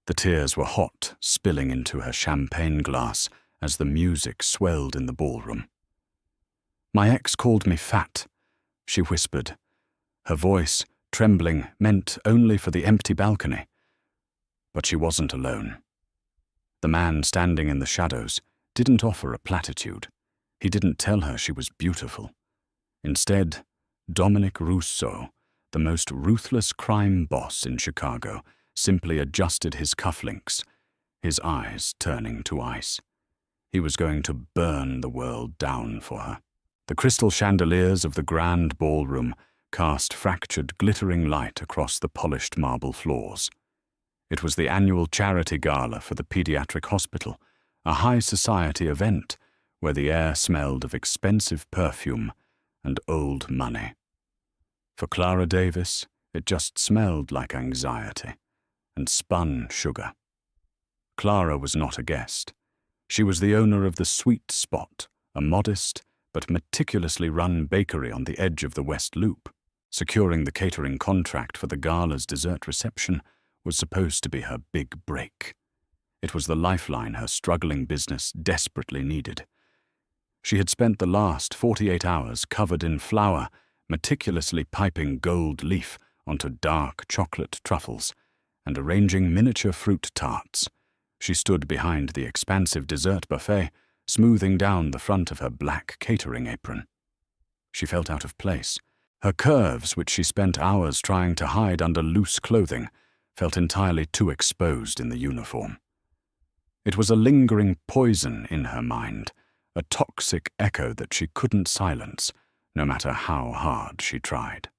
The tears were hot, spilling into her champagne glass as the music swelled in the ballroom. "My ex called me fat," she whispered, her voice, trembling, meant only for the empty balcony. But she wasn't alone. The man standing in the shadows didn't offer a platitude. He didn't tell her she was beautiful. Instead, Dominic Rousseau, the most ruthless crime boss in Chicago, simply adjusted his cufflinks, his eyes turning to ice. He was going to burn the world down for her. The crystal chandeliers of the grand ballroom cast fractured, glittering light across the polished marble floors. It was the annual charity gala for the pediatric hospital, a high society event where the air smelled of expensive perfume and old money. For Clara Davis, it just smelled like anxiety and spun sugar. Clara was not a guest. She was the owner of the Sweet Spot, a modest but meticulously run bakery on the edge of the West Loop. Securing the catering contract for the gala's dessert reception was supposed to be her big break. It was the lifeline her struggling business desperately needed. She had spent the last 48 hours covered in flour, meticulously piping gold leaf onto dark chocolate truffles and arranging miniature fruit tarts. She stood behind the expansive dessert buffet, smoothing down the front of her black catering apron. She felt out of place. Her curves, which she spent hours trying to hide under loose clothing, felt entirely too exposed in the uniform. It was a lingering poison in her mind, a toxic echo that she couldn't silence, no matter how hard she tried.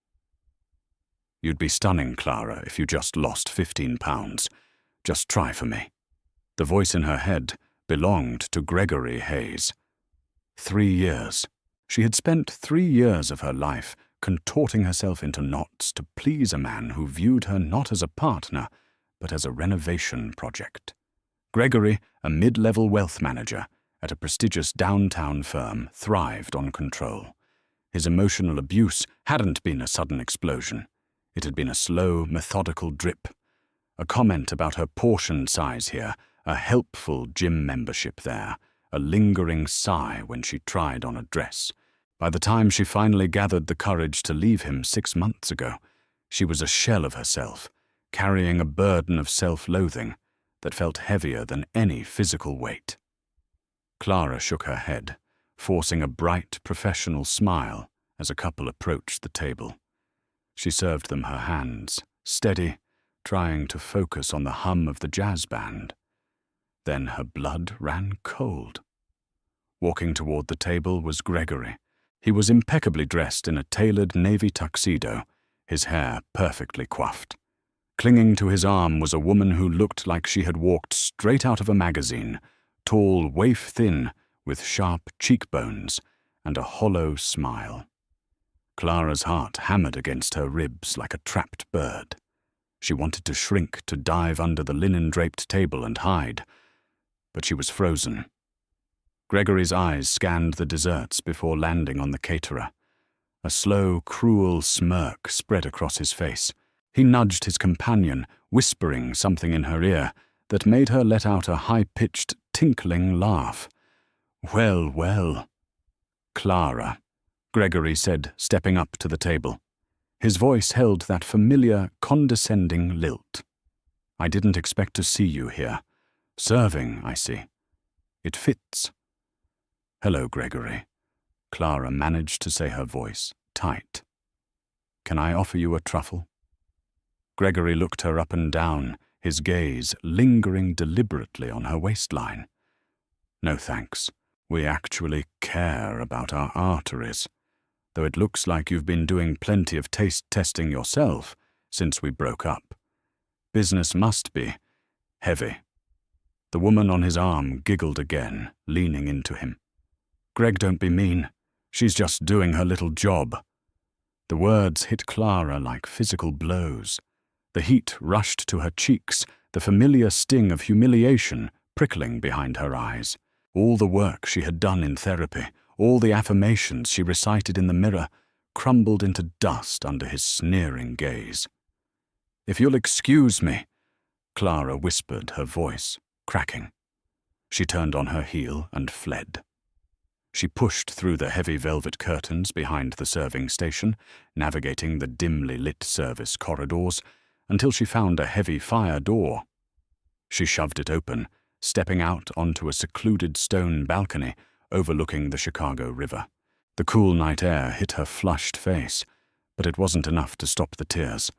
"You'd be stunning, Clara, if you just lost 15 pounds. Just try for me." The voice in her head belonged to Gregory Hayes. 3 years. She had spent 3 years of her life contorting herself into knots to please a man who viewed her not as a partner, but as a renovation project. Gregory, a mid-level wealth manager at a prestigious downtown firm, thrived on control. His emotional abuse hadn't been a sudden explosion. It had been a slow, methodical drip. A comment about her portion size here, a helpful gym membership there, a lingering sigh when she tried on a dress. By the time she finally gathered the courage to leave him 6 months ago, she was a shell of herself, carrying a burden of self-loathing that felt heavier than any physical weight. Clara shook her head, forcing a bright, professional smile as a couple approached the table. She served them her hands, steady, trying to focus on the hum of the jazz band. Then her blood ran cold. Walking toward the table was Gregory. He was impeccably dressed in a tailored navy tuxedo, his hair perfectly coiffed. Clinging to his arm was a woman who looked like she had walked straight out of a magazine, tall, waif-thin, with sharp cheekbones and a hollow smile. Clara's heart hammered against her ribs like a trapped bird. She wanted to shrink, to dive under the linen-draped table and hide, but she was frozen. Gregory's eyes scanned the desserts before landing on the caterer. A slow, cruel smirk spread across his face. He nudged his companion, whispering something in her ear that made her let out a high-pitched, tinkling laugh. "Well, well." "Clara," Gregory said, stepping up to the table. His voice held that familiar, condescending lilt. "I didn't expect to see you here. Serving, I see. It fits." "Hello, Gregory." Clara managed to say, her voice tight. "Can I offer you a truffle?" Gregory looked her up and down, his gaze lingering deliberately on her waistline. "No thanks. We actually care about our arteries, though it looks like you've been doing plenty of taste testing yourself since we broke up. Business must be heavy." The woman on his arm giggled again, leaning into him. "Greg, don't be mean. She's just doing her little job." The words hit Clara like physical blows. The heat rushed to her cheeks, the familiar sting of humiliation prickling behind her eyes. All the work she had done in therapy, all the affirmations she recited in the mirror, crumbled into dust under his sneering gaze. "If you'll excuse me," Clara whispered, her voice cracking. She turned on her heel and fled. She pushed through the heavy velvet curtains behind the serving station, navigating the dimly lit service corridors, until she found a heavy fire door. She shoved it open, stepping out onto a secluded stone balcony overlooking the Chicago River. The cool night air hit her flushed face, but it wasn't enough to stop the tears.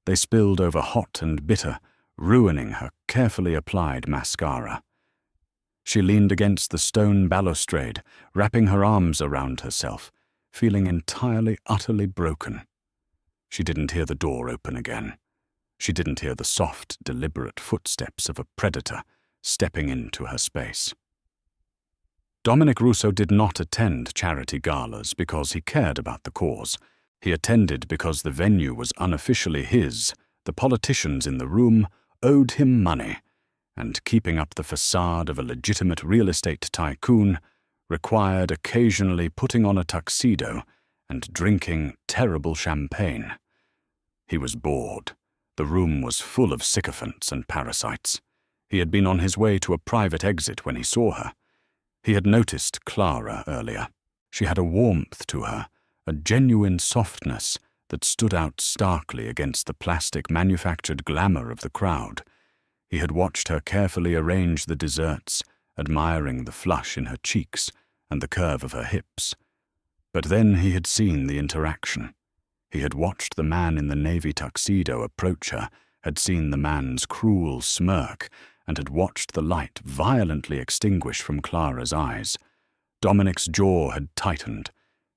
They spilled over hot and bitter, ruining her carefully applied mascara. She leaned against the stone balustrade, wrapping her arms around herself, feeling entirely, utterly broken. She didn't hear the door open again. She didn't hear the soft, deliberate footsteps of a predator stepping into her space. Dominic Russo did not attend charity galas because he cared about the cause. He attended because the venue was unofficially his, the politicians in the room owed him money, and keeping up the facade of a legitimate real estate tycoon required occasionally putting on a tuxedo and drinking terrible champagne. He was bored. The room was full of sycophants and parasites. He had been on his way to a private exit when he saw her. He had noticed Clara earlier. She had a warmth to her, a genuine softness that stood out starkly against the plastic manufactured glamour of the crowd. He had watched her carefully arrange the desserts, admiring the flush in her cheeks and the curve of her hips. But then he had seen the interaction. He had watched the man in the navy tuxedo approach her, had seen the man's cruel smirk, and had watched the light violently extinguish from Clara's eyes. Dominic's jaw had tightened.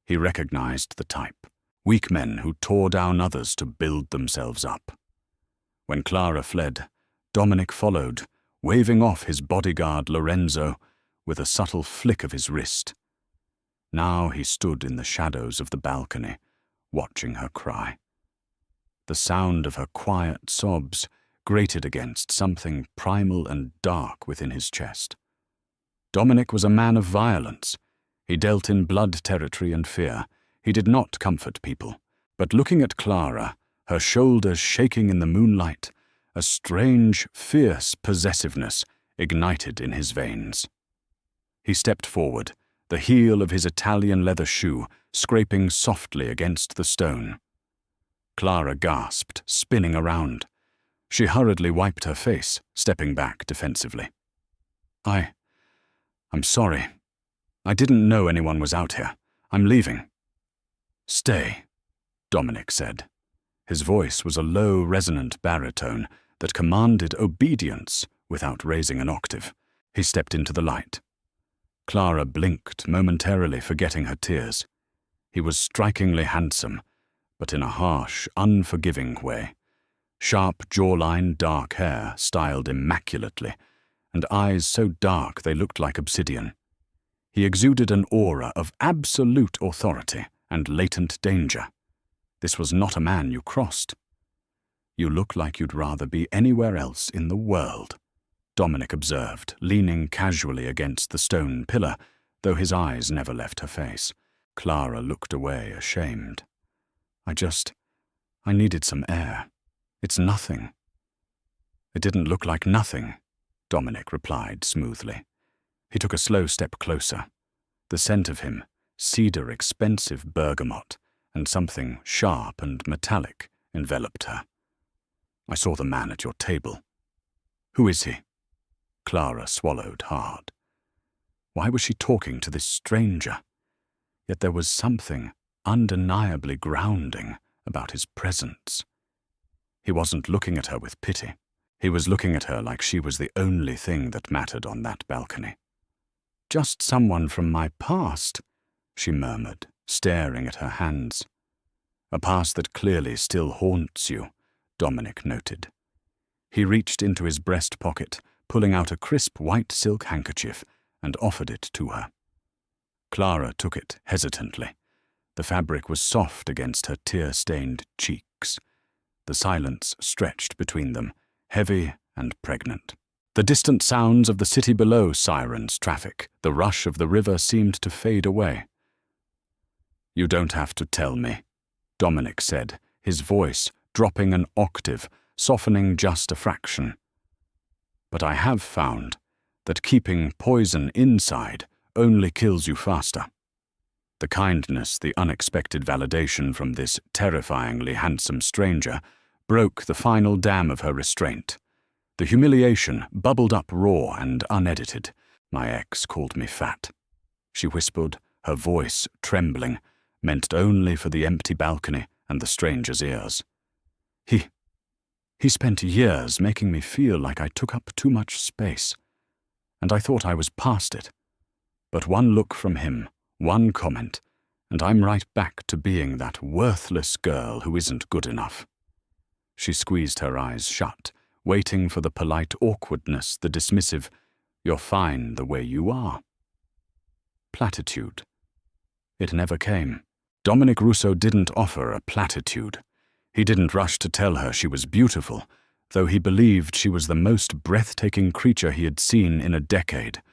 He recognized the type. Weak men who tore down others to build themselves up. When Clara fled, Dominic followed, waving off his bodyguard Lorenzo with a subtle flick of his wrist. Now he stood in the shadows of the balcony, watching her cry. The sound of her quiet sobs grated against something primal and dark within his chest. Dominic was a man of violence. He dealt in blood territory and fear. He did not comfort people. But looking at Clara, her shoulders shaking in the moonlight, a strange, fierce possessiveness ignited in his veins. He stepped forward, the heel of his Italian leather shoe scraping softly against the stone. Clara gasped, spinning around. She hurriedly wiped her face, stepping back defensively. I'm sorry. I didn't know anyone was out here. I'm leaving." "Stay," Dominic said. His voice was a low, resonant baritone that commanded obedience without raising an octave. He stepped into the light. Clara blinked, momentarily forgetting her tears. He was strikingly handsome, but in a harsh, unforgiving way. Sharp jawline, dark hair, styled immaculately, and eyes so dark they looked like obsidian. He exuded an aura of absolute authority and latent danger. This was not a man you crossed. "You look like you'd rather be anywhere else in the world," Dominic observed, leaning casually against the stone pillar, though his eyes never left her face. Clara looked away, ashamed. I needed some air. It's nothing." "It didn't look like nothing," Dominic replied smoothly. He took a slow step closer. The scent of him, cedar expensive bergamot, and something sharp and metallic enveloped her. "I saw the man at your table." "Who is he?" Clara swallowed hard. Why was she talking to this stranger? Yet there was something undeniably grounding about his presence. He wasn't looking at her with pity. He was looking at her like she was the only thing that mattered on that balcony. "Just someone from my past," she murmured, staring at her hands. "A past that clearly still haunts you," Dominic noted. He reached into his breast pocket, pulling out a crisp white silk handkerchief, and offered it to her. Clara took it hesitantly. The fabric was soft against her tear-stained cheeks. The silence stretched between them, heavy and pregnant. The distant sounds of the city below sirens traffic, the rush of the river seemed to fade away. "You don't have to tell me," Dominic said, his voice dropping an octave, softening just a fraction. but I have found that keeping poison inside only kills you faster. The kindness, the unexpected validation from this terrifyingly handsome stranger broke the final dam of her restraint. The humiliation bubbled up raw and unedited. My ex called me fat. She whispered, her voice trembling, meant only for the empty balcony and the stranger's ears. He spent years making me feel like I took up too much space, and I thought I was past it. But one look from him, one comment, and I'm right back to being that worthless girl who isn't good enough. She squeezed her eyes shut, waiting for the polite awkwardness, the dismissive, "You're fine the way you are." Platitude. It never came. Dominic Rousseau didn't offer a platitude. He didn't rush to tell her she was beautiful, though he believed she was the most breathtaking creature he had seen in a decade.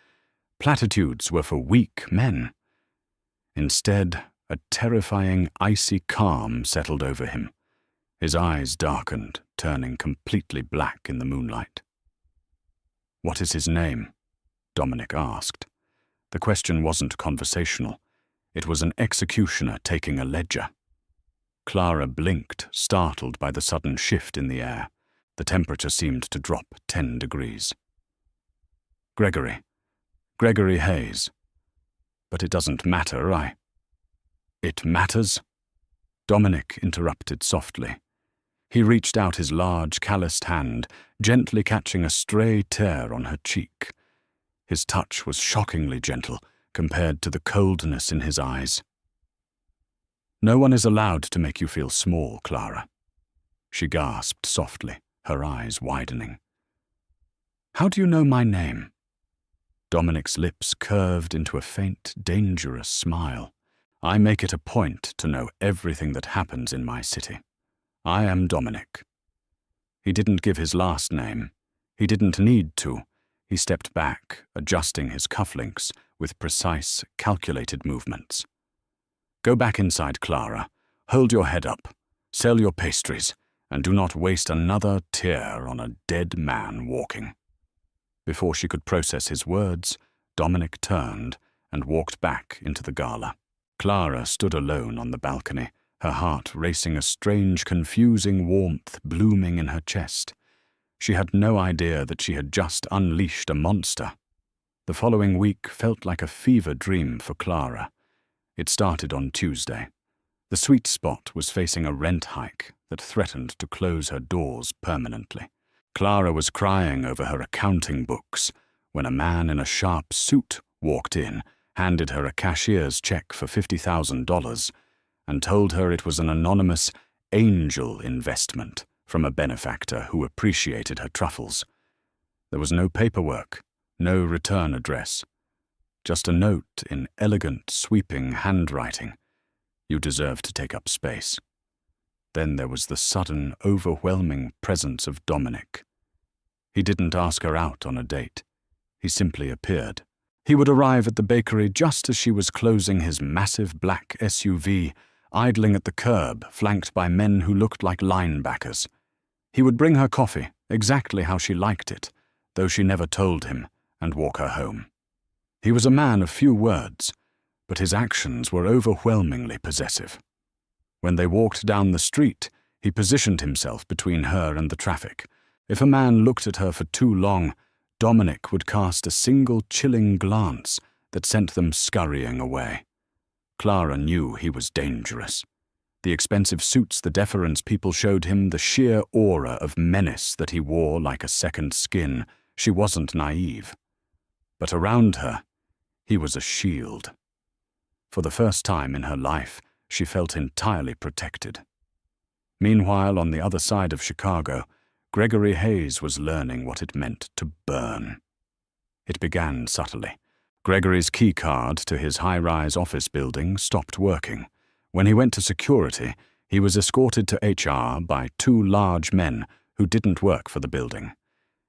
Platitudes were for weak men. Instead, a terrifying, icy calm settled over him. His eyes darkened, turning completely black in the moonlight. "What is his name?" Dominic asked. The question wasn't conversational. It was an executioner taking a ledger. Clara blinked, startled by the sudden shift in the air. The temperature seemed to drop 10 degrees. Gregory Hayes. But it doesn't matter, It matters?" Dominic interrupted softly. He reached out his large, calloused hand, gently catching a stray tear on her cheek. His touch was shockingly gentle compared to the coldness in his eyes. "No one is allowed to make you feel small, Clara." She gasped softly, her eyes widening. "How do you know my name?" Dominic's lips curved into a faint, dangerous smile. "I make it a point to know everything that happens in my city. I am Dominic." He didn't give his last name. He didn't need to. He stepped back, adjusting his cufflinks with precise, calculated movements. "Go back inside, Clara. Hold your head up. Sell your pastries, and do not waste another tear on a dead man walking." Before she could process his words, Dominic turned and walked back into the gala. Clara stood alone on the balcony, her heart racing, a strange, confusing warmth blooming in her chest. She had no idea that she had just unleashed a monster. The following week felt like a fever dream for Clara. It started on Tuesday. The sweet spot was facing a rent hike that threatened to close her doors permanently. Clara was crying over her accounting books when a man in a sharp suit walked in, handed her a cashier's check for $50,000, and told her it was an anonymous angel investment from a benefactor who appreciated her truffles. There was no paperwork, no return address, just a note in elegant, sweeping handwriting. "You deserve to take up space." Then there was the sudden, overwhelming presence of Dominic. He didn't ask her out on a date. He simply appeared. He would arrive at the bakery just as she was closing his massive black SUV, idling at the curb, flanked by men who looked like linebackers. He would bring her coffee, exactly how she liked it, though she never told him, and walk her home. He was a man of few words, but his actions were overwhelmingly possessive. When they walked down the street, he positioned himself between her and the traffic. If a man looked at her for too long, Dominic would cast a single chilling glance that sent them scurrying away. Clara knew he was dangerous. The expensive suits, the deference people showed him, the sheer aura of menace that he wore like a second skin. She wasn't naive. But around her, he was a shield. For the first time in her life, she felt entirely protected. Meanwhile, on the other side of Chicago, Gregory Hayes was learning what it meant to burn. It began subtly. Gregory's key card to his high-rise office building stopped working. When he went to security, he was escorted to HR by two large men who didn't work for the building.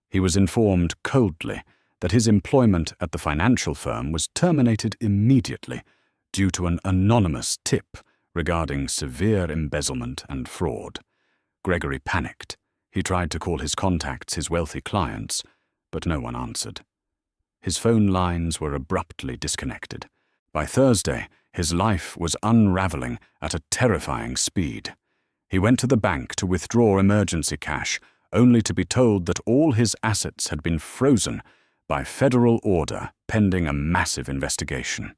He was informed coldly that his employment at the financial firm was terminated immediately due to an anonymous tip regarding severe embezzlement and fraud. Gregory panicked. He tried to call his contacts, his wealthy clients, but no one answered. His phone lines were abruptly disconnected. By Thursday, his life was unraveling at a terrifying speed. He went to the bank to withdraw emergency cash, only to be told that all his assets had been frozen by federal order pending a massive investigation.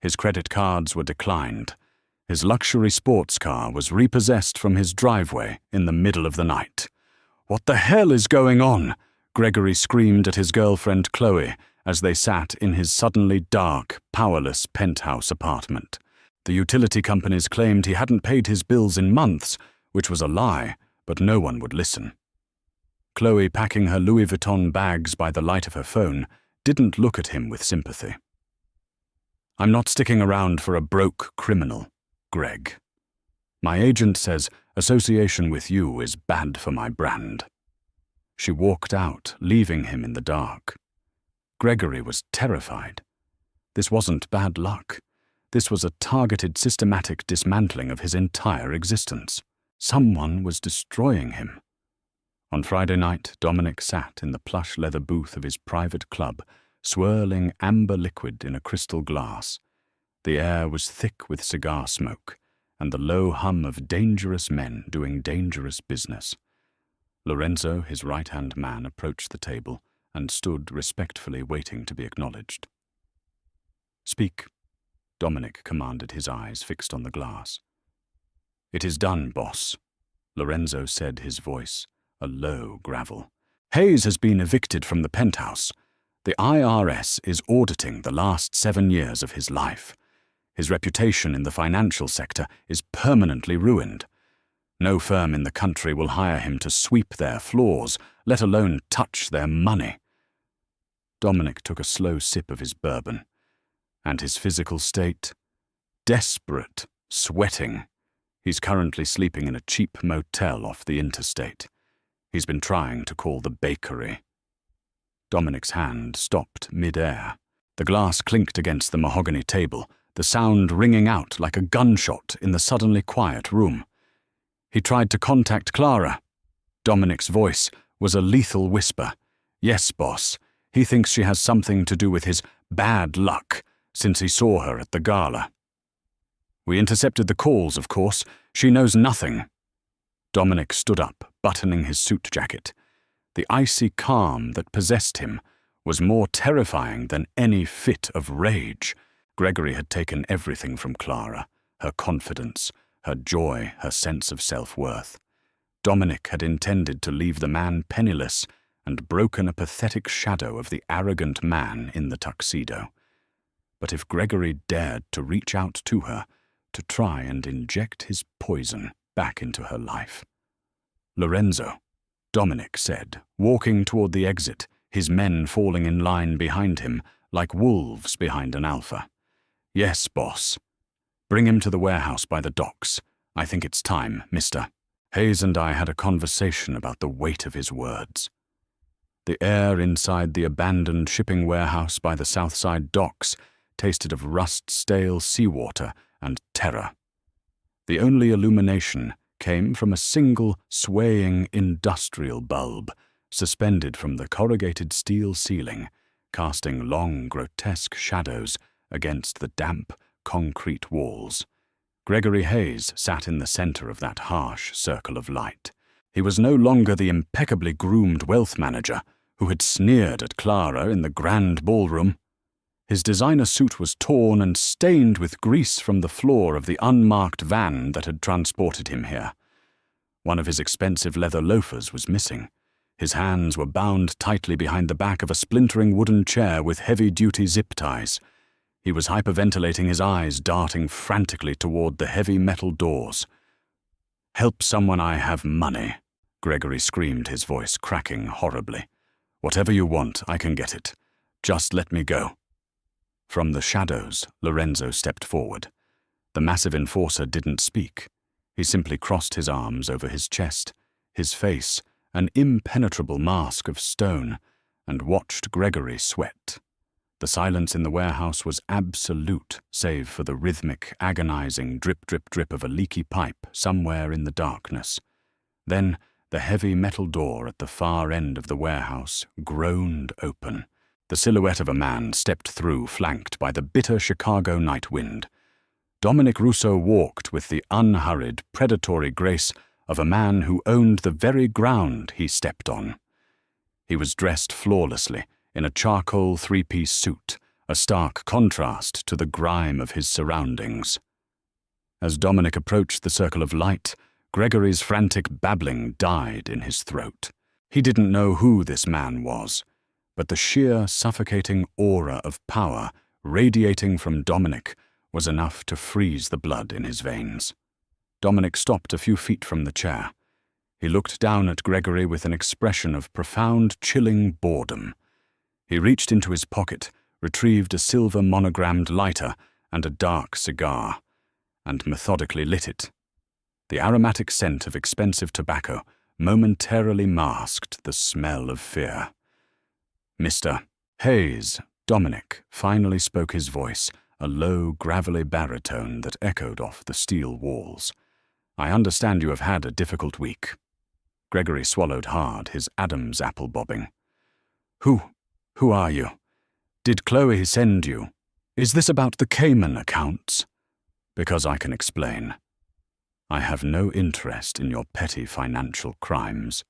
His credit cards were declined. His luxury sports car was repossessed from his driveway in the middle of the night. "What the hell is going on?" Gregory screamed at his girlfriend Chloe as they sat in his suddenly dark, powerless penthouse apartment. The utility companies claimed he hadn't paid his bills in months, which was a lie, but no one would listen. Chloe, packing her Louis Vuitton bags by the light of her phone, didn't look at him with sympathy. "I'm not sticking around for a broke criminal, Greg. My agent says association with you is bad for my brand." She walked out, leaving him in the dark. Gregory was terrified. This wasn't bad luck. This was a targeted, systematic dismantling of his entire existence. Someone was destroying him. On Friday night, Dominic sat in the plush leather booth of his private club, swirling amber liquid in a crystal glass. The air was thick with cigar smoke, and the low hum of dangerous men doing dangerous business. Lorenzo, his right-hand man, approached the table and stood respectfully waiting to be acknowledged. "Speak," Dominic commanded, his eyes fixed on the glass. "It is done, boss," Lorenzo said, his voice a low gravel. "Hayes has been evicted from the penthouse. The IRS is auditing the last 7 years of his life. His reputation in the financial sector is permanently ruined. No firm in the country will hire him to sweep their floors, let alone touch their money." Dominic took a slow sip of his bourbon. And his physical state? Desperate, sweating. He's currently sleeping in a cheap motel off the interstate. He's been trying to call the bakery. Dominic's hand stopped mid-air. The glass clinked against the mahogany table, the sound ringing out like a gunshot in the suddenly quiet room. He tried to contact Clara. Dominic's voice was a lethal whisper. "Yes, boss. He thinks she has something to do with his bad luck since he saw her at the gala." "We intercepted the calls, of course. She knows nothing." Dominic stood up, buttoning his suit jacket. The icy calm that possessed him was more terrifying than any fit of rage. Gregory had taken everything from Clara, her confidence, her joy, her sense of self-worth. Dominic had intended to leave the man penniless and broken a pathetic shadow of the arrogant man in the tuxedo. But if Gregory dared to reach out to her, to try and inject his poison back into her life. "Lorenzo," Dominic said, walking toward the exit, his men falling in line behind him like wolves behind an alpha. "Yes, boss. Bring him to the warehouse by the docks. I think it's time, mister." Hayes and I had a conversation about the weight of his words. The air inside the abandoned shipping warehouse by the Southside docks tasted of rust-stale seawater and terror. The only illumination came from a single swaying industrial bulb suspended from the corrugated steel ceiling, casting long, grotesque shadows against the damp, concrete walls. Gregory Hayes sat in the center of that harsh circle of light. He was no longer the impeccably groomed wealth manager who had sneered at Clara in the grand ballroom. His designer suit was torn and stained with grease from the floor of the unmarked van that had transported him here. One of his expensive leather loafers was missing. His hands were bound tightly behind the back of a splintering wooden chair with heavy-duty zip ties. He was hyperventilating, his eyes darting frantically toward the heavy metal doors. "Help someone, I have money," Gregory screamed, his voice cracking horribly. "Whatever you want, I can get it. Just let me go." From the shadows, Lorenzo stepped forward. The massive enforcer didn't speak. He simply crossed his arms over his chest, his face an impenetrable mask of stone, and watched Gregory sweat. The silence in the warehouse was absolute, save for the rhythmic, agonizing drip-drip-drip of a leaky pipe somewhere in the darkness. Then The heavy metal door at the far end of the warehouse groaned open. The silhouette of a man stepped through, flanked by the bitter Chicago night wind. Dominic Rousseau walked with the unhurried, predatory grace of a man who owned the very ground he stepped on. He was dressed flawlessly in a charcoal three-piece suit, a stark contrast to the grime of his surroundings. As Dominic approached the circle of light, Gregory's frantic babbling died in his throat. He didn't know who this man was, but the sheer, suffocating aura of power radiating from Dominic was enough to freeze the blood in his veins. Dominic stopped a few feet from the chair. He looked down at Gregory with an expression of profound, chilling boredom. He reached into his pocket, retrieved a silver monogrammed lighter and a dark cigar, and methodically lit it. The aromatic scent of expensive tobacco momentarily masked the smell of fear. "Mr. Hayes," Dominic finally spoke his voice, a low, gravelly baritone that echoed off the steel walls. "I understand you have had a difficult week." Gregory swallowed hard, his Adam's apple bobbing. Who are you? Did Chloe send you? Is this about the Cayman accounts? Because I can explain. I have no interest in your petty financial crimes."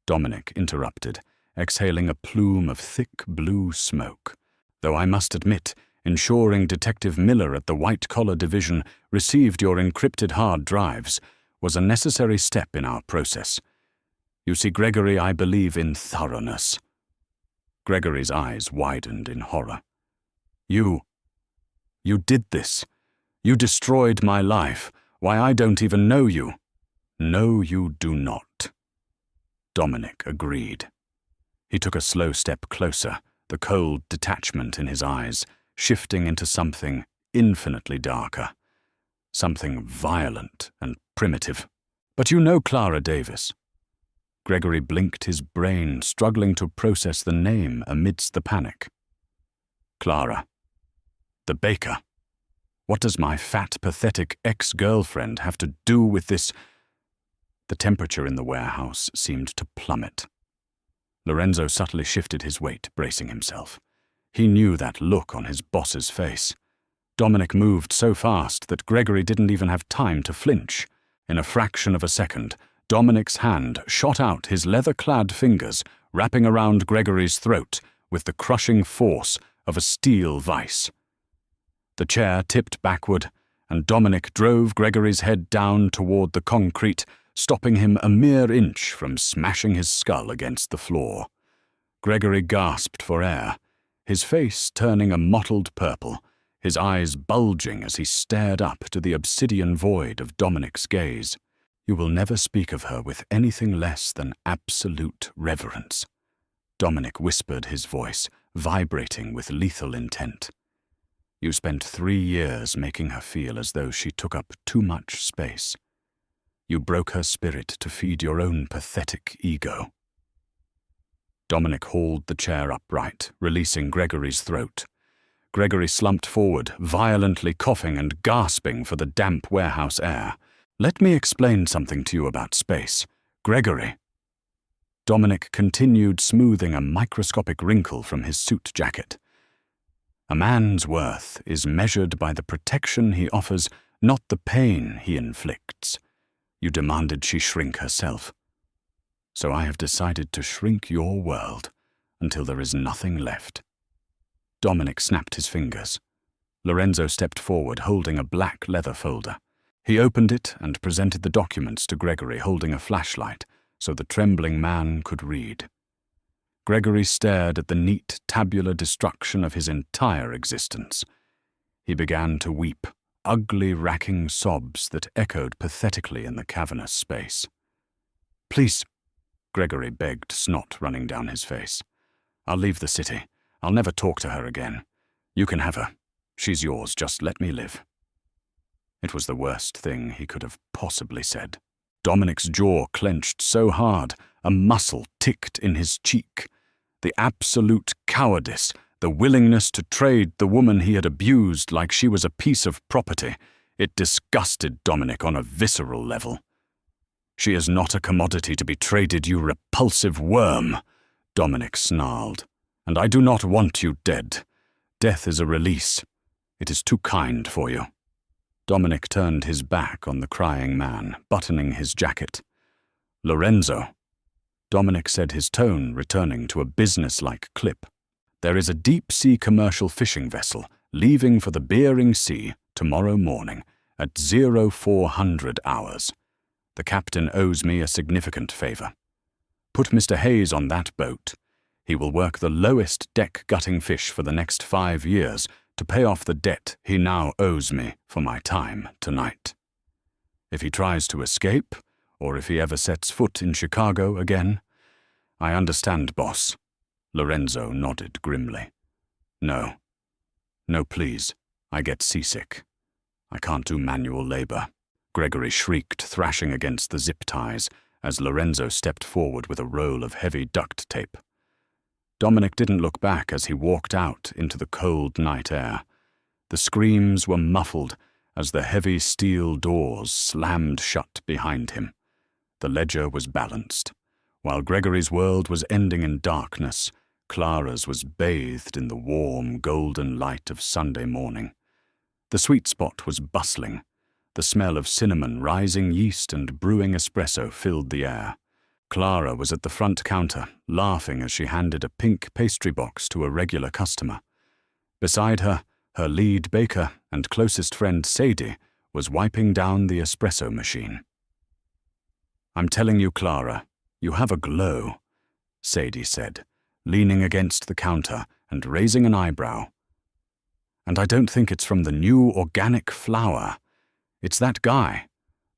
Dominic interrupted, exhaling a plume of thick blue smoke. "Though I must admit, ensuring Detective Miller at the White Collar Division received your encrypted hard drives was a necessary step in our process. You see, Gregory, I believe in thoroughness." Gregory's eyes widened in horror. You did this. You destroyed my life. Why, I don't even know you." "No, you do not." Dominic agreed. He took a slow step closer, the cold detachment in his eyes shifting into something infinitely darker, something violent and primitive. "But you know Clara Davis." Gregory blinked, his brain struggling to process the name amidst the panic. "Clara. The baker. What does my fat, pathetic ex-girlfriend have to do with this?" The temperature in the warehouse seemed to plummet. Lorenzo subtly shifted his weight, bracing himself. He knew that look on his boss's face. Dominic moved so fast that Gregory didn't even have time to flinch. In a fraction of a second, Dominic's hand shot out, his leather-clad fingers wrapping around Gregory's throat with the crushing force of a steel vice. The chair tipped backward, and Dominic drove Gregory's head down toward the concrete, stopping him a mere inch from smashing his skull against the floor. Gregory gasped for air, his face turning a mottled purple, his eyes bulging as he stared up to the obsidian void of Dominic's gaze. "You will never speak of her with anything less than absolute reverence," Dominic whispered, his voice vibrating with lethal intent. "You spent 3 years making her feel as though she took up too much space. You broke her spirit to feed your own pathetic ego." Dominic hauled the chair upright, releasing Gregory's throat. Gregory slumped forward, violently coughing and gasping for the damp warehouse air. "Let me explain something to you about space. Gregory." Dominic continued, smoothing a microscopic wrinkle from his suit jacket. "A man's worth is measured by the protection he offers, not the pain he inflicts. You demanded she shrink herself. So I have decided to shrink your world until there is nothing left." Dominic snapped his fingers. Lorenzo stepped forward, holding a black leather folder. He opened it and presented the documents to Gregory, holding a flashlight so the trembling man could read. Gregory stared at the neat, tabular destruction of his entire existence. He began to weep, ugly, racking sobs that echoed pathetically in the cavernous space. "Please," Gregory begged, snot running down his face. "I'll leave the city. I'll never talk to her again. You can have her. She's yours. Just let me live." It was the worst thing he could have possibly said. Dominic's jaw clenched so hard, a muscle ticked in his cheek. The absolute cowardice, the willingness to trade the woman he had abused like she was a piece of property, it disgusted Dominic on a visceral level. She is not a commodity to be traded, you repulsive worm, Dominic snarled. And I do not want you dead. Death is a release. It is too kind for you. Dominic turned his back on the crying man, buttoning his jacket. Lorenzo, Dominic said, his tone returning to a businesslike clip. There is a deep-sea commercial fishing vessel leaving for the Bering Sea tomorrow morning at 0400 hours. The captain owes me a significant favor. Put Mr. Hayes on that boat. He will work the lowest deck gutting fish for the next 5 years to pay off the debt he now owes me for my time tonight. If he tries to escape, or if he ever sets foot in Chicago again, I understand, boss. Lorenzo nodded grimly. No. No, please. I get seasick. I can't do manual labor. Gregory shrieked, thrashing against the zip ties as Lorenzo stepped forward with a roll of heavy duct tape. Dominic didn't look back as he walked out into the cold night air. The screams were muffled as the heavy steel doors slammed shut behind him. The ledger was balanced. While Gregory's world was ending in darkness, Clara's was bathed in the warm, golden light of Sunday morning. The sweet spot was bustling. The smell of cinnamon, rising yeast, and brewing espresso filled the air. Clara was at the front counter, laughing as she handed a pink pastry box to a regular customer. Beside her, her lead baker and closest friend Sadie was wiping down the espresso machine. I'm telling you, Clara, you have a glow, Sadie said, leaning against the counter and raising an eyebrow. And I don't think it's from the new organic flour. It's that guy,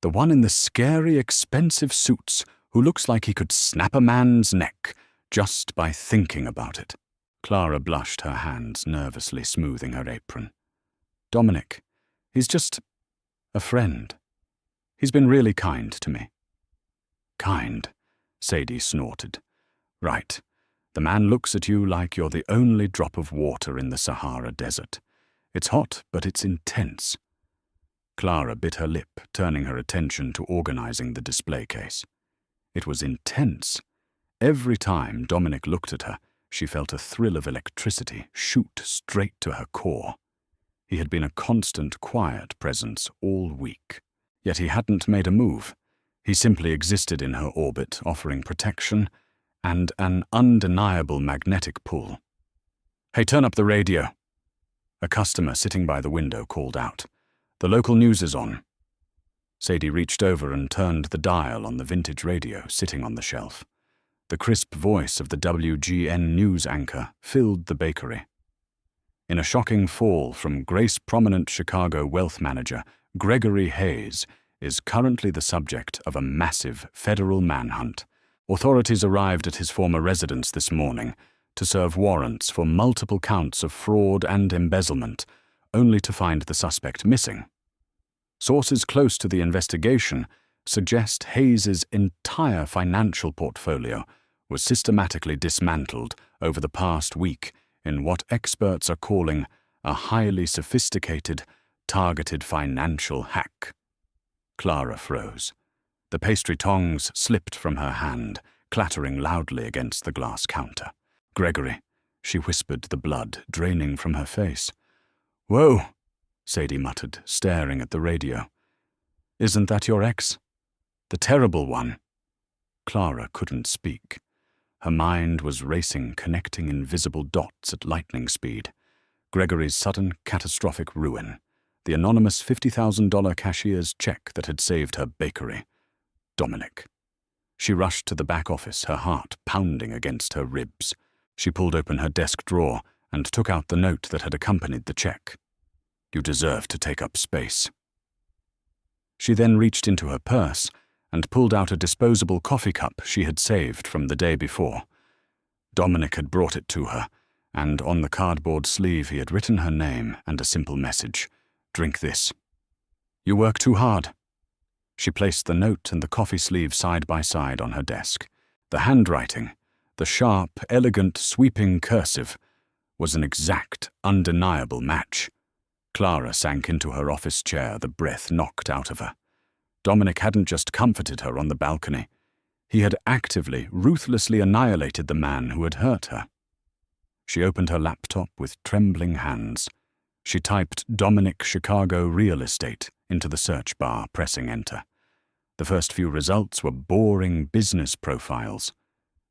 the one in the scary, expensive suits who looks like he could snap a man's neck just by thinking about it. Clara blushed, her hands nervously smoothing her apron. Dominic, he's just a friend. He's been really kind to me. Kind, Sadie snorted. Right. The man looks at you like you're the only drop of water in the Sahara Desert. It's hot, but it's intense. Clara bit her lip, turning her attention to organizing the display case. It was intense. Every time Dominic looked at her, she felt a thrill of electricity shoot straight to her core. He had been a constant, quiet presence all week. Yet he hadn't made a move. He simply existed in her orbit, offering protection and an undeniable magnetic pull. Hey, turn up the radio. A customer sitting by the window called out. The local news is on. Sadie reached over and turned the dial on the vintage radio sitting on the shelf. The crisp voice of the WGN news anchor filled the bakery. In a shocking fall from grace-prominent Chicago wealth manager, Gregory Hayes is currently the subject of a massive federal manhunt. Authorities arrived at his former residence this morning to serve warrants for multiple counts of fraud and embezzlement, only to find the suspect missing. Sources close to the investigation suggest Hayes's entire financial portfolio was systematically dismantled over the past week in what experts are calling a highly sophisticated, targeted financial hack. Clara froze. The pastry tongs slipped from her hand, clattering loudly against the glass counter. Gregory, she whispered, the blood draining from her face. Whoa, Sadie muttered, staring at the radio. Isn't that your ex? The terrible one? Clara couldn't speak. Her mind was racing, connecting invisible dots at lightning speed. Gregory's sudden, catastrophic ruin. The anonymous $50,000 cashier's check that had saved her bakery. Dominic. She rushed to the back office, her heart pounding against her ribs. She pulled open her desk drawer and took out the note that had accompanied the check. You deserve to take up space. She then reached into her purse and pulled out a disposable coffee cup she had saved from the day before. Dominic had brought it to her, and on the cardboard sleeve he had written her name and a simple message. Drink this. You work too hard. She placed the note and the coffee sleeve side by side on her desk. The handwriting, the sharp, elegant, sweeping cursive, was an exact, undeniable match. Clara sank into her office chair, the breath knocked out of her. Dominic hadn't just comforted her on the balcony. He had actively, ruthlessly annihilated the man who had hurt her. She opened her laptop with trembling hands. She typed Dominic Chicago Real Estate into the search bar, pressing enter. The first few results were boring business profiles.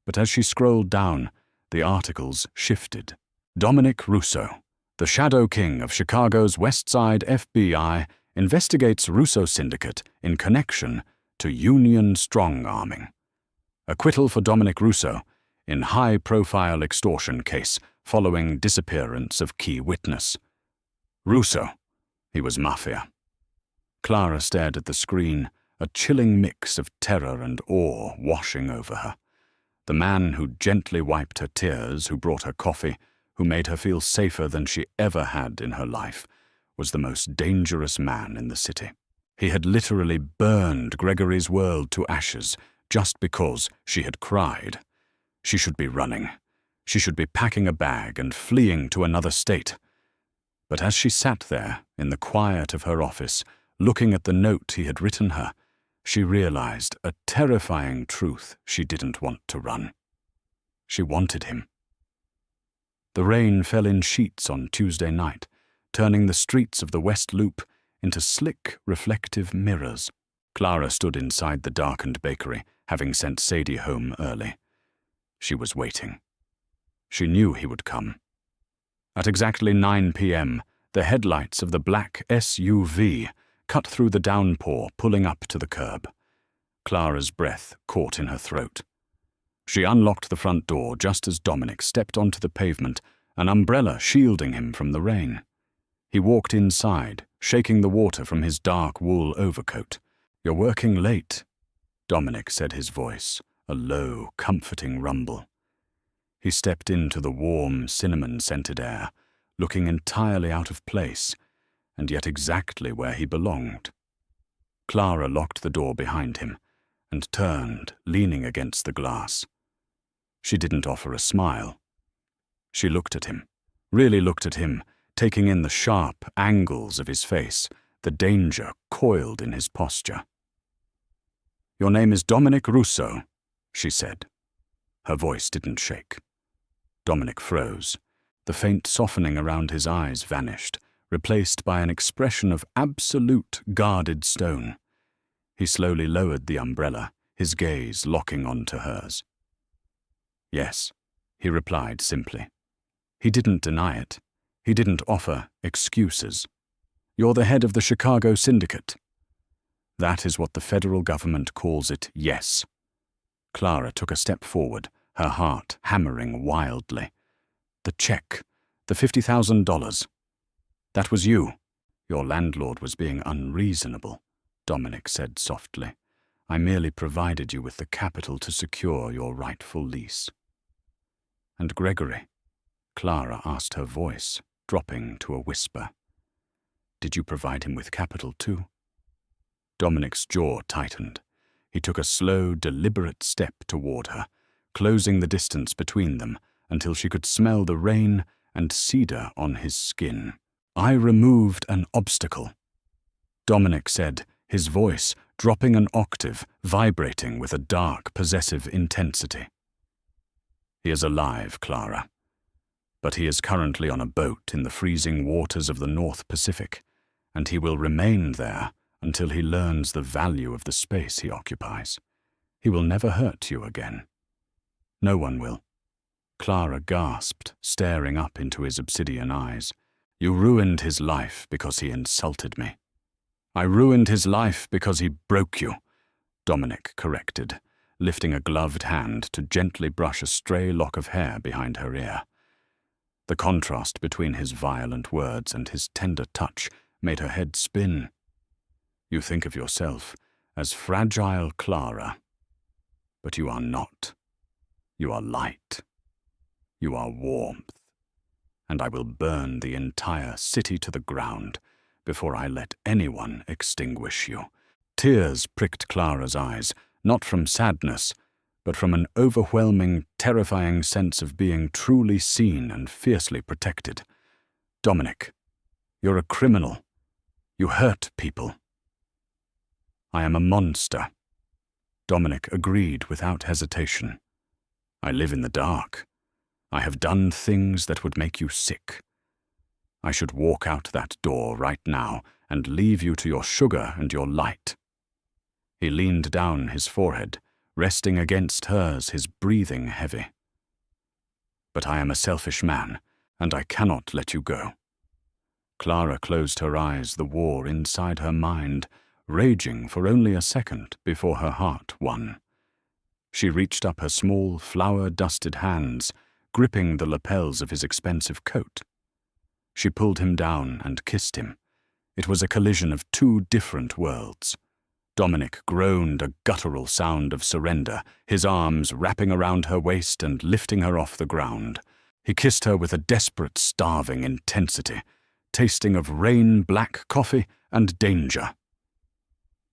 But as she scrolled down, the articles shifted. Dominic Russo, the Shadow King of Chicago's West Side FBI, investigates Russo Syndicate in connection to union strong-arming. Acquittal for Dominic Russo in high-profile extortion case following disappearance of key witness. Russo, he was mafia. Clara stared at the screen, a chilling mix of terror and awe washing over her. The man who gently wiped her tears, who brought her coffee, who made her feel safer than she ever had in her life, was the most dangerous man in the city. He had literally burned Gregory's world to ashes just because she had cried. She should be running. She should be packing a bag and fleeing to another state. But as she sat there, in the quiet of her office, looking at the note he had written her, she realized a terrifying truth she didn't want to run. She wanted him. The rain fell in sheets on Tuesday night, turning the streets of the West Loop into slick, reflective mirrors. Clara stood inside the darkened bakery, having sent Sadie home early. She was waiting. She knew he would come. At exactly 9 p.m., the headlights of the black SUV cut through the downpour, pulling up to the curb. Clara's breath caught in her throat. She unlocked the front door just as Dominic stepped onto the pavement, an umbrella shielding him from the rain. He walked inside, shaking the water from his dark wool overcoat. "You're working late," Dominic said, his voice a low, comforting rumble. He stepped into the warm, cinnamon-scented air, looking entirely out of place, and yet exactly where he belonged. Clara locked the door behind him and turned, leaning against the glass. She didn't offer a smile. She looked at him, really looked at him, taking in the sharp angles of his face, the danger coiled in his posture. "Your name is Dominic Russo," she said. Her voice didn't shake. Dominic froze. The faint softening around his eyes vanished, replaced by an expression of absolute guarded stone. He slowly lowered the umbrella, his gaze locking onto hers. "Yes," he replied simply. He didn't deny it. He didn't offer excuses. "You're the head of the Chicago Syndicate." "That is what the federal government calls it, yes." Clara took a step forward, her heart hammering wildly. "The check, the $50,000. That was you." "Your landlord was being unreasonable," Dominic said softly. "I merely provided you with the capital to secure your rightful lease." "And Gregory?" Clara asked, her voice dropping to a whisper. "Did you provide him with capital too?" Dominic's jaw tightened. He took a slow, deliberate step toward her, closing the distance between them until she could smell the rain and cedar on his skin. "I removed an obstacle," Dominic said, his voice dropping an octave, vibrating with a dark, possessive intensity. "He is alive, Clara. But he is currently on a boat in the freezing waters of the North Pacific, and he will remain there until he learns the value of the space he occupies. He will never hurt you again. No one will." Clara gasped, staring up into his obsidian eyes. "You ruined his life because he insulted me." "I ruined his life because he broke you," Dominic corrected, lifting a gloved hand to gently brush a stray lock of hair behind her ear. The contrast between his violent words and his tender touch made her head spin. "You think of yourself as fragile Clara, but you are not. You are light. You are warmth. And I will burn the entire city to the ground before I let anyone extinguish you." Tears pricked Clara's eyes, not from sadness, but from an overwhelming, terrifying sense of being truly seen and fiercely protected. "Dominic, you're a criminal. You hurt people." I am a monster. Dominic agreed without hesitation. I live in the dark. I have done things that would make you sick. I should walk out that door right now and leave you to your sugar and your light. He leaned down his forehead, resting against hers, his breathing heavy. But I am a selfish man, and I cannot let you go. Clara closed her eyes, the war inside her mind, raging for only a second before her heart won. She reached up her small, flour-dusted hands, gripping the lapels of his expensive coat. She pulled him down and kissed him. It was a collision of two different worlds. Dominic groaned a guttural sound of surrender, his arms wrapping around her waist and lifting her off the ground. He kissed her with a desperate, starving intensity, tasting of rain-black coffee and danger.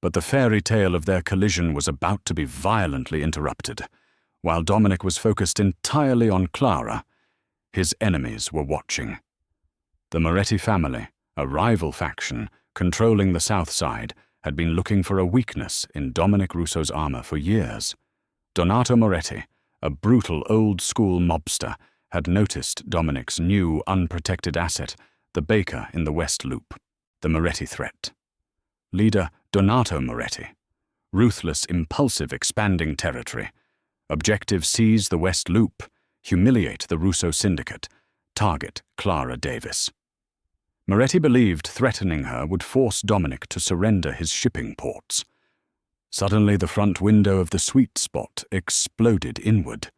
But the fairy tale of their collision was about to be violently interrupted. While Dominic was focused entirely on Clara, his enemies were watching. The Moretti family, a rival faction controlling the South Side, had been looking for a weakness in Dominic Russo's armor for years. Donato Moretti, a brutal old-school mobster, had noticed Dominic's new unprotected asset, the baker in the West Loop, the Moretti threat. Leader Donato Moretti. Ruthless, impulsive, expanding territory. Objective: seize the West Loop, humiliate the Russo syndicate, target Clara Davis. Moretti believed threatening her would force Dominic to surrender his shipping ports. Suddenly the front window of the sweet spot exploded inward.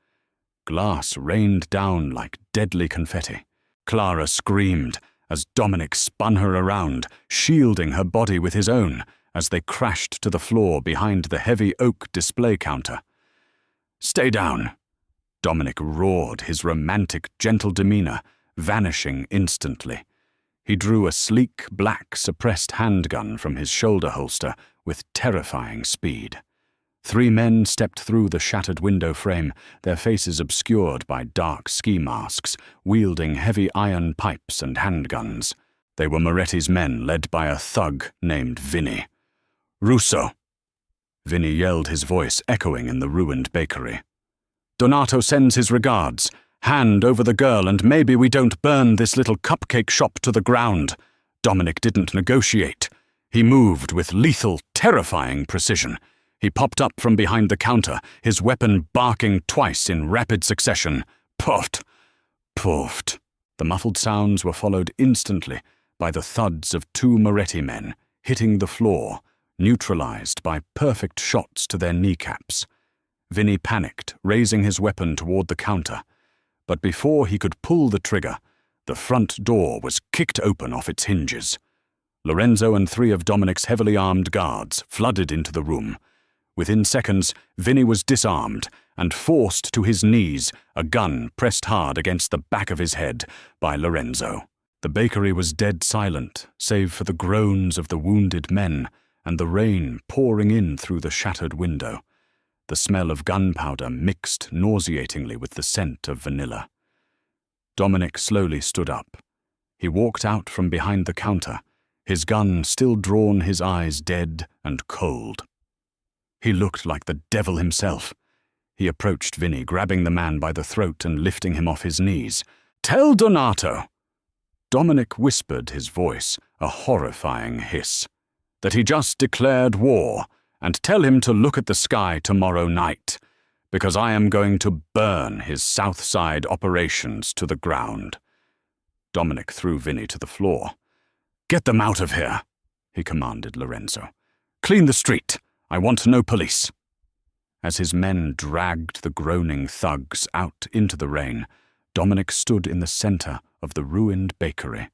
Glass rained down like deadly confetti. Clara screamed as Dominic spun her around, shielding her body with his own as they crashed to the floor behind the heavy oak display counter. "Stay down!" Dominic roared, his romantic, gentle demeanor vanishing instantly. He drew a sleek, black, suppressed handgun from his shoulder holster with terrifying speed. Three men stepped through the shattered window frame, their faces obscured by dark ski masks, wielding heavy iron pipes and handguns. They were Moretti's men, led by a thug named Vinny. "Russo!" Vinny yelled, his voice echoing in the ruined bakery. "Donato sends his regards. Hand over the girl and maybe we don't burn this little cupcake shop to the ground." Dominic didn't negotiate. He moved with lethal, terrifying precision. He popped up from behind the counter, his weapon barking twice in rapid succession. Puffed. Puffed. The muffled sounds were followed instantly by the thuds of two Moretti men hitting the floor, neutralized by perfect shots to their kneecaps. Vinny panicked, raising his weapon toward the counter. But before he could pull the trigger, the front door was kicked open off its hinges. Lorenzo and three of Dominic's heavily armed guards flooded into the room. Within seconds, Vinny was disarmed and forced to his knees, a gun pressed hard against the back of his head by Lorenzo. The bakery was dead silent, save for the groans of the wounded men and the rain pouring in through the shattered window. The smell of gunpowder mixed nauseatingly with the scent of vanilla. Dominic slowly stood up. He walked out from behind the counter, his gun still drawn, his eyes dead and cold. He looked like the devil himself. He approached Vinny, grabbing the man by the throat and lifting him off his knees. "Tell Donato!" Dominic whispered, his voice a horrifying hiss, "that he just declared war, and tell him to look at the sky tomorrow night, because I am going to burn his South Side operations to the ground." Dominic threw Vinny to the floor. "Get them out of here," he commanded Lorenzo. "Clean the street. I want no police." As his men dragged the groaning thugs out into the rain, Dominic stood in the center of the ruined bakery.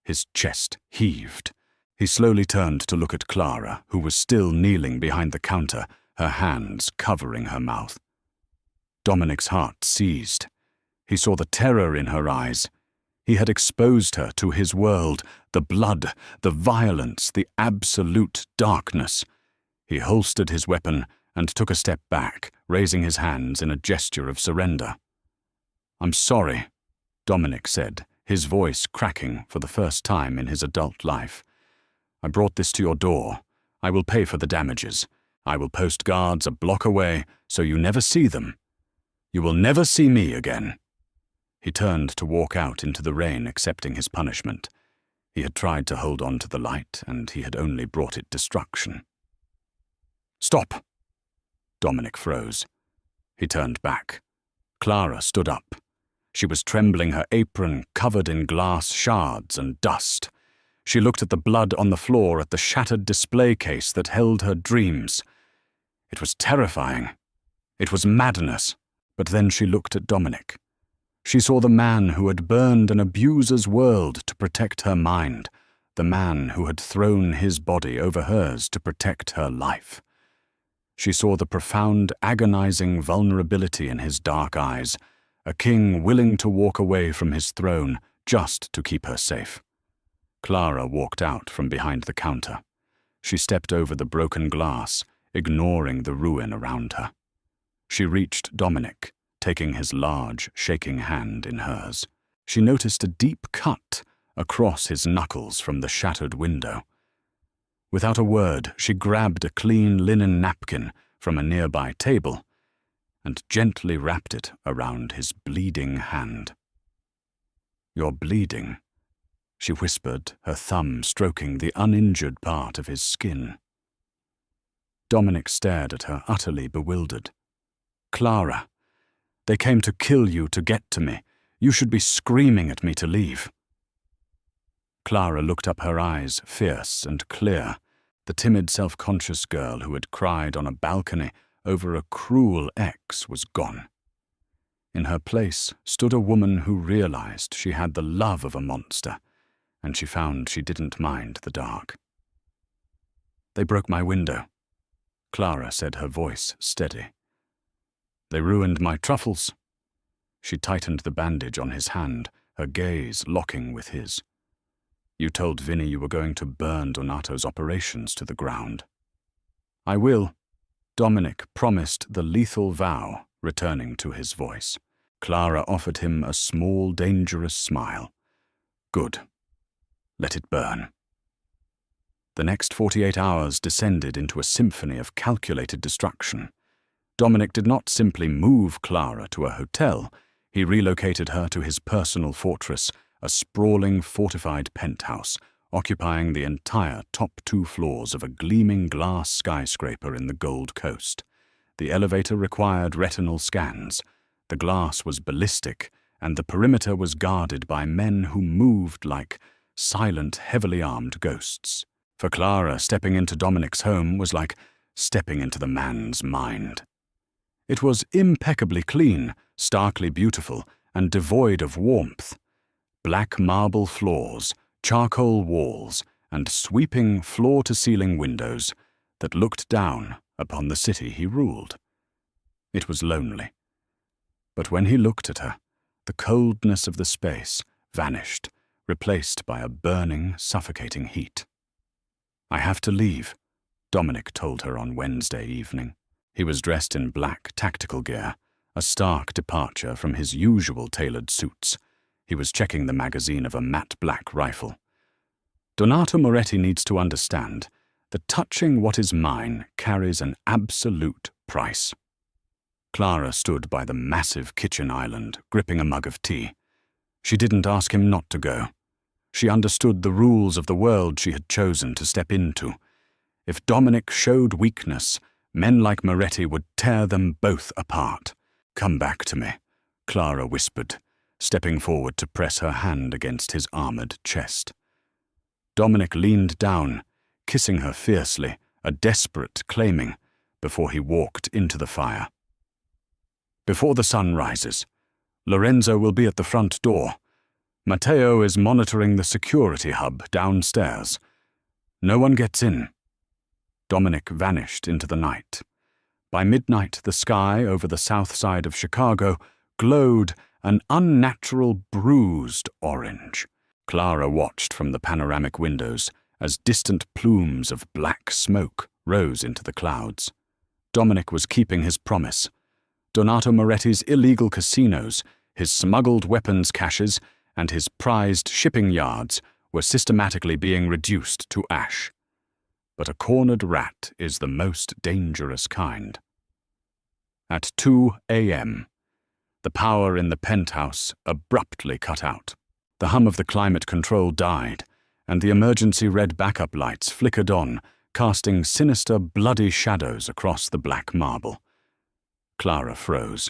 His chest heaved. He slowly turned to look at Clara, who was still kneeling behind the counter, her hands covering her mouth. Dominic's heart seized. He saw the terror in her eyes. He had exposed her to his world, the blood, the violence, the absolute darkness. He holstered his weapon and took a step back, raising his hands in a gesture of surrender. "I'm sorry," Dominic said, his voice cracking for the first time in his adult life. "I brought this to your door. I will pay for the damages. I will post guards a block away so you never see them. You will never see me again." He turned to walk out into the rain, accepting his punishment. He had tried to hold on to the light, and he had only brought it destruction. "Stop!" Dominic froze. He turned back. Clara stood up. She was trembling, her apron covered in glass shards and dust. She looked at the blood on the floor, at the shattered display case that held her dreams. It was terrifying. It was madness. But then she looked at Dominic. She saw the man who had burned an abuser's world to protect her mind, the man who had thrown his body over hers to protect her life. She saw the profound, agonizing vulnerability in his dark eyes, a king willing to walk away from his throne just to keep her safe. Clara walked out from behind the counter. She stepped over the broken glass, ignoring the ruin around her. She reached Dominic, taking his large, shaking hand in hers. She noticed a deep cut across his knuckles from the shattered window. Without a word, she grabbed a clean linen napkin from a nearby table and gently wrapped it around his bleeding hand. "You're bleeding," she whispered, her thumb stroking the uninjured part of his skin. Dominic stared at her, utterly bewildered. "Clara, they came to kill you to get to me. You should be screaming at me to leave." Clara looked up, her eyes fierce and clear. The timid, self-conscious girl who had cried on a balcony over a cruel ex was gone. In her place stood a woman who realized she had the love of a monster, and she found she didn't mind the dark. "They broke my window," Clara said, her voice steady. "They ruined my truffles." She tightened the bandage on his hand, her gaze locking with his. "You told Vinny you were going to burn Donato's operations to the ground." "I will." Dominic promised the lethal vow, returning to his voice. Clara offered him a small, dangerous smile. "Good. Let it burn." The next 48 hours descended into a symphony of calculated destruction. Dominic did not simply move Clara to a hotel. He relocated her to his personal fortress, a sprawling, fortified penthouse, occupying the entire top 2 floors of a gleaming glass skyscraper in the Gold Coast. The elevator required retinal scans. The glass was ballistic, and the perimeter was guarded by men who moved like silent, heavily armed ghosts. For Clara, stepping into Dominic's home was like stepping into the man's mind. It was impeccably clean, starkly beautiful, and devoid of warmth. Black marble floors, charcoal walls, and sweeping floor-to-ceiling windows that looked down upon the city he ruled. It was lonely. But when he looked at her, the coldness of the space vanished, replaced by a burning, suffocating heat. "I have to leave," Dominic told her on Wednesday evening. He was dressed in black tactical gear, a stark departure from his usual tailored suits. He was checking the magazine of a matte black rifle. "Donato Moretti needs to understand that touching what is mine carries an absolute price." Clara stood by the massive kitchen island, gripping a mug of tea. She didn't ask him not to go. She understood the rules of the world she had chosen to step into. If Dominic showed weakness, men like Moretti would tear them both apart. "Come back to me," Clara whispered, stepping forward to press her hand against his armored chest. Dominic leaned down, kissing her fiercely, a desperate claiming, before he walked into the fire. "Before the sun rises, Lorenzo will be at the front door. Matteo is monitoring the security hub downstairs. No one gets in." Dominic vanished into the night. By midnight, the sky over the south side of Chicago glowed an unnatural, bruised orange. Clara watched from the panoramic windows as distant plumes of black smoke rose into the clouds. Dominic was keeping his promise. Donato Moretti's illegal casinos, his smuggled weapons caches, and his prized shipping yards were systematically being reduced to ash. but a cornered rat is the most dangerous kind. At 2 a.m., the power in the penthouse abruptly cut out. The hum of the climate control died, and the emergency red backup lights flickered on, casting sinister, bloody shadows across the black marble. Clara froze.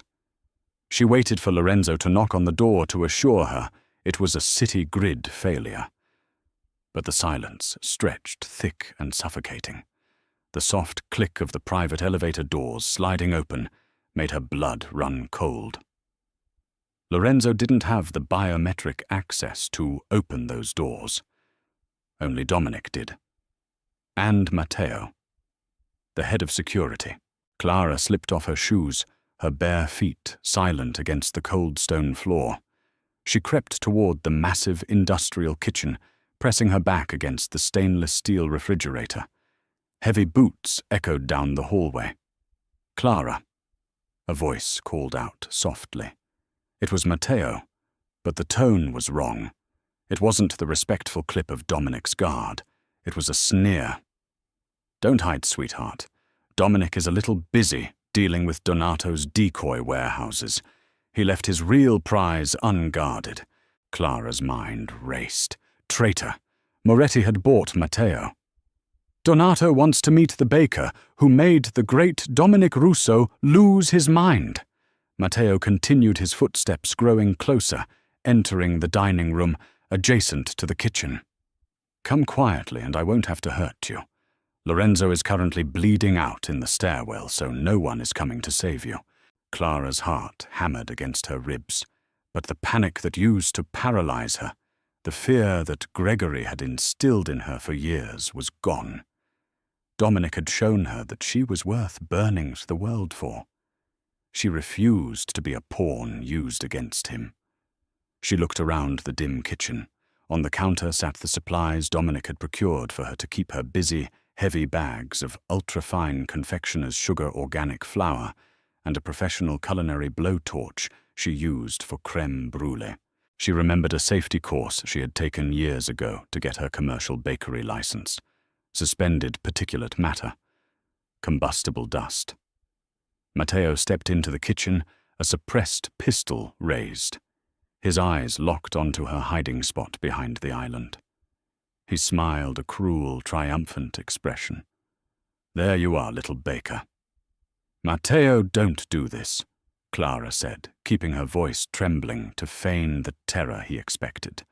She waited for Lorenzo to knock on the door to assure her it was a city grid failure. But the silence stretched thick and suffocating. The soft click of the private elevator doors sliding open made her blood run cold. Lorenzo didn't have the biometric access to open those doors. Only Dominic did. And Matteo, the head of security. Clara slipped off her shoes, her bare feet silent against the cold stone floor. She crept toward the massive industrial kitchen, pressing her back against the stainless steel refrigerator. Heavy boots echoed down the hallway. "Clara," a voice called out softly. It was Matteo, but the tone was wrong. It wasn't the respectful clip of Dominic's guard. It was a sneer. "Don't hide, sweetheart. Dominic is a little busy dealing with Donato's decoy warehouses. He left his real prize unguarded." Clara's mind raced. Traitor. Moretti had bought Matteo. "Donato wants to meet the baker who made the great Dominic Russo lose his mind." Matteo continued his footsteps, growing closer, entering the dining room adjacent to the kitchen. "Come quietly and I won't have to hurt you. Lorenzo is currently bleeding out in the stairwell, so no one is coming to save you." Clara's heart hammered against her ribs, but the panic that used to paralyze her, the fear that Gregory had instilled in her for years, was gone. Dominic had shown her that she was worth burning the world for. She refused to be a pawn used against him. She looked around the dim kitchen. On the counter sat the supplies Dominic had procured for her to keep her busy, heavy bags of ultra-fine confectioner's sugar organic flour and a professional culinary blowtorch she used for crème brûlée. She remembered a safety course she had taken years ago to get her commercial bakery license. Suspended particulate matter. Combustible dust. Matteo stepped into the kitchen, a suppressed pistol raised. His eyes locked onto her hiding spot behind the island. He smiled a cruel, triumphant expression. "There you are, little baker." "Matteo, don't do this," Clara said, keeping her voice trembling to feign the terror he expected.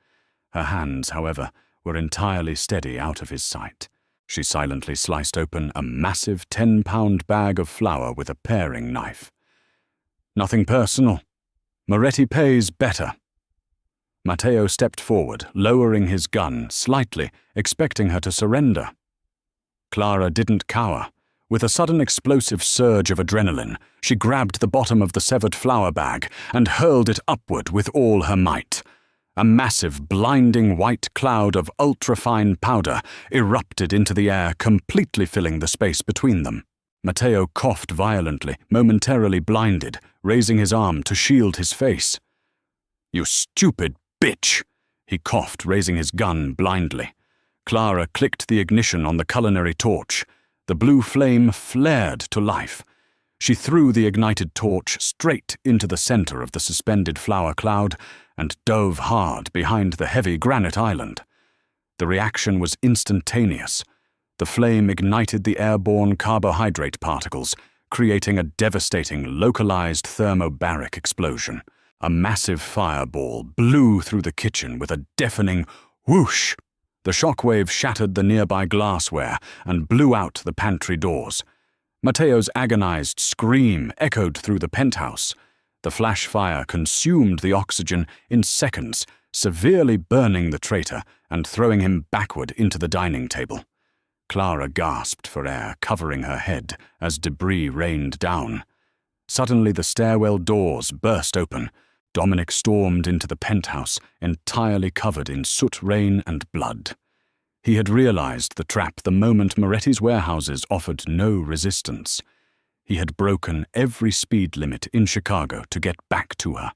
Her hands, however, were entirely steady out of his sight. She silently sliced open a massive 10-pound bag of flour with a paring knife. "Nothing personal. Moretti pays better." Matteo stepped forward, lowering his gun slightly, expecting her to surrender. Clara didn't cower. With a sudden explosive surge of adrenaline, she grabbed the bottom of the severed flour bag and hurled it upward with all her might. A massive, blinding white cloud of ultra-fine powder erupted into the air, completely filling the space between them. Matteo coughed violently, momentarily blinded, raising his arm to shield his face. "You stupid bitch!" he coughed, raising his gun blindly. Clara clicked the ignition on the culinary torch. The blue flame flared to life. She threw the ignited torch straight into the center of the suspended flour cloud and dove hard behind the heavy granite island. The reaction was instantaneous. The flame ignited the airborne carbohydrate particles, creating a devastating, localized thermobaric explosion. A massive fireball blew through the kitchen with a deafening whoosh. The shockwave shattered the nearby glassware and blew out the pantry doors. Matteo's agonized scream echoed through the penthouse. The flash fire consumed the oxygen in seconds, severely burning the traitor and throwing him backward into the dining table. Clara gasped for air, covering her head as debris rained down. Suddenly the stairwell doors burst open. Dominic stormed into the penthouse, entirely covered in soot rain and blood. He had realized the trap the moment Moretti's warehouses offered no resistance. He had broken every speed limit in Chicago to get back to her.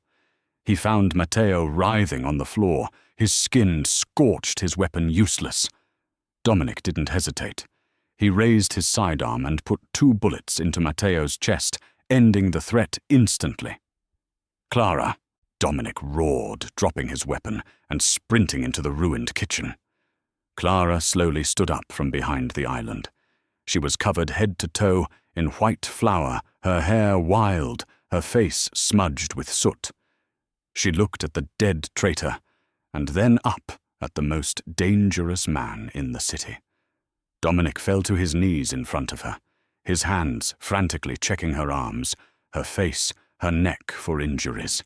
He found Matteo writhing on the floor, his skin scorched, his weapon useless. Dominic didn't hesitate. He raised his sidearm and put 2 bullets into Matteo's chest, ending the threat instantly. "Clara," Dominic roared, dropping his weapon and sprinting into the ruined kitchen. Clara slowly stood up from behind the island. She was covered head to toe in white flour, her hair wild, her face smudged with soot. She looked at the dead traitor, and then up at the most dangerous man in the city. Dominic fell to his knees in front of her, his hands frantically checking her arms, her face, her neck for injuries.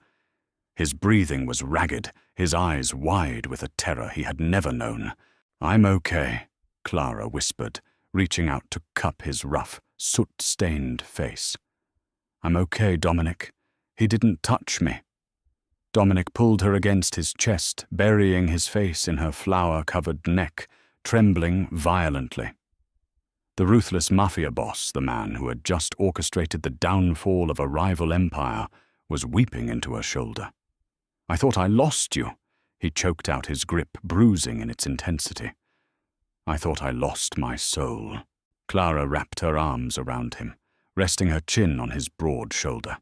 His breathing was ragged, his eyes wide with a terror he had never known. "I'm okay," Clara whispered, reaching out to cup his rough, soot-stained face. "I'm okay, Dominic. He didn't touch me." Dominic pulled her against his chest, burying his face in her flour-covered neck, trembling violently. The ruthless mafia boss, the man who had just orchestrated the downfall of a rival empire, was weeping into her shoulder. "I thought I lost you," he choked out, his grip bruising in its intensity. "I thought I lost my soul." Clara wrapped her arms around him, resting her chin on his broad shoulder.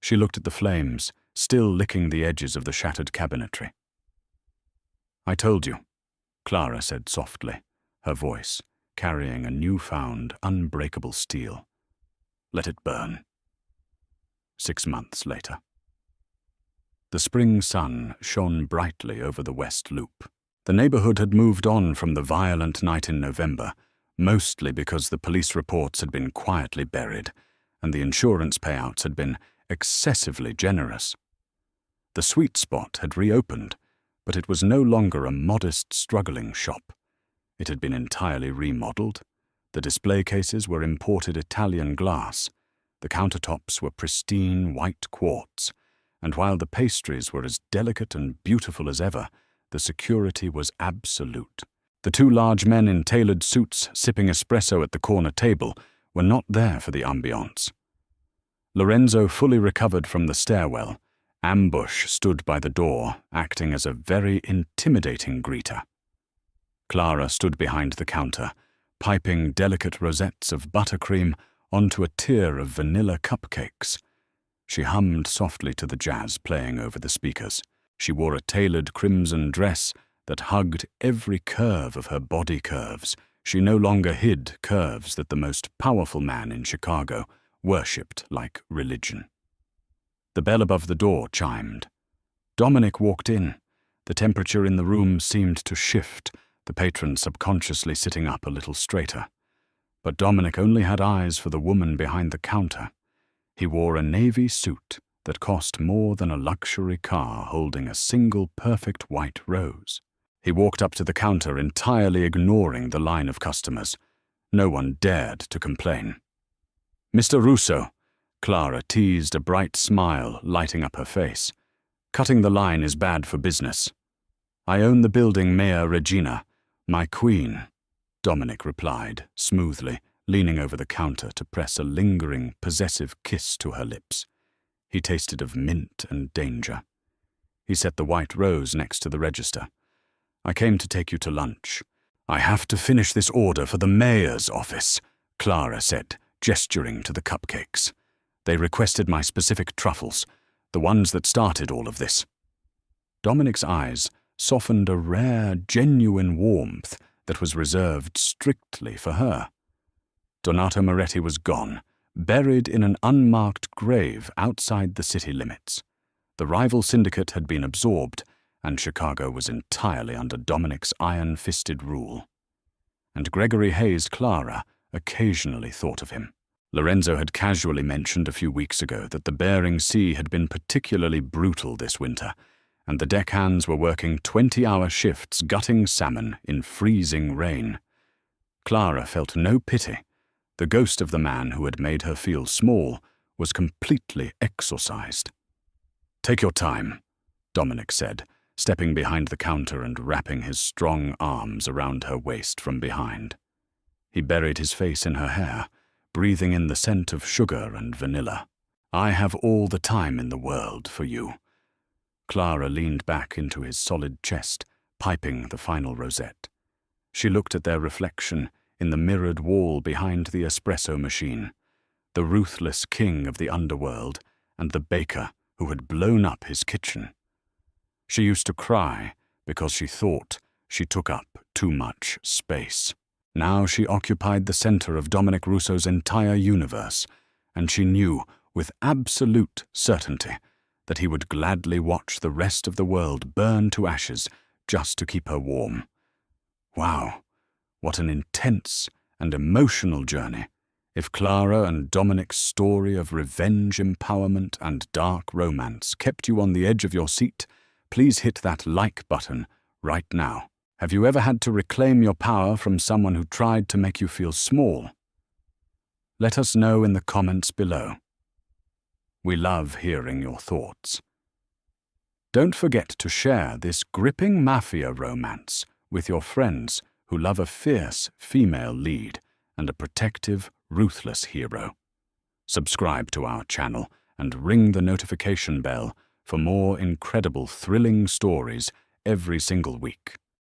She looked at the flames, still licking the edges of the shattered cabinetry. "I told you," Clara said softly, her voice carrying a newfound, unbreakable steel. "Let it burn." 6 months later. The spring sun shone brightly over the West Loop. The neighborhood had moved on from the violent night in November, mostly because the police reports had been quietly buried, and the insurance payouts had been excessively generous. The sweet spot had reopened, but it was no longer a modest, struggling shop. It had been entirely remodeled. The display cases were imported Italian glass. The countertops were pristine white quartz, and while the pastries were as delicate and beautiful as ever, the security was absolute. The 2 large men in tailored suits sipping espresso at the corner table were not there for the ambiance. Lorenzo fully recovered from the stairwell. Ambush stood by the door, acting as a very intimidating greeter. Clara stood behind the counter, piping delicate rosettes of buttercream onto a tier of vanilla cupcakes. She hummed softly to the jazz playing over the speakers. She wore a tailored crimson dress that hugged every curve of her body curves. She no longer hid curves that the most powerful man in Chicago worshipped like religion. The bell above the door chimed. Dominic walked in. The temperature in the room seemed to shift, the patron subconsciously sitting up a little straighter. But Dominic only had eyes for the woman behind the counter. He wore a navy suit that cost more than a luxury car holding a single perfect white rose. He walked up to the counter, entirely ignoring the line of customers. No one dared to complain. "Mr. Russo," Clara teased, a bright smile lighting up her face. "Cutting the line is bad for business." "I own the building, Mayor Regina. My queen," Dominic replied, smoothly, leaning over the counter to press a lingering, possessive kiss to her lips. He tasted of mint and danger. He set the white rose next to the register. "I came to take you to lunch." "I have to finish this order for the mayor's office," Clara said, gesturing to the cupcakes. "They requested my specific truffles, the ones that started all of this." Dominic's eyes softened a rare, genuine warmth that was reserved strictly for her. Donato Moretti was gone, buried in an unmarked grave outside the city limits. The rival syndicate had been absorbed, and Chicago was entirely under Dominic's iron-fisted rule. And Gregory Hayes' Clara occasionally thought of him. Lorenzo had casually mentioned a few weeks ago that the Bering Sea had been particularly brutal this winter, and the deckhands were working 20-hour shifts gutting salmon in freezing rain. Clara felt no pity. The ghost of the man who had made her feel small was completely exorcised. "Take your time," Dominic said, stepping behind the counter and wrapping his strong arms around her waist from behind. He buried his face in her hair, breathing in the scent of sugar and vanilla. "I have all the time in the world for you." Clara leaned back into his solid chest, piping the final rosette. She looked at their reflection, in the mirrored wall behind the espresso machine, the ruthless king of the underworld and the baker who had blown up his kitchen. She used to cry because she thought she took up too much space. Now she occupied the center of Dominic Russo's entire universe, and she knew with absolute certainty that he would gladly watch the rest of the world burn to ashes just to keep her warm. Wow, what an intense and emotional journey. If Clara and Dominic's story of revenge, empowerment, and dark romance kept you on the edge of your seat, please hit that like button right now. Have you ever had to reclaim your power from someone who tried to make you feel small? Let us know in the comments below. We love hearing your thoughts. Don't forget to share this gripping mafia romance with your friends who love a fierce female lead and a protective, ruthless hero. Subscribe to our channel and ring the notification bell for more incredible, thrilling stories every single week.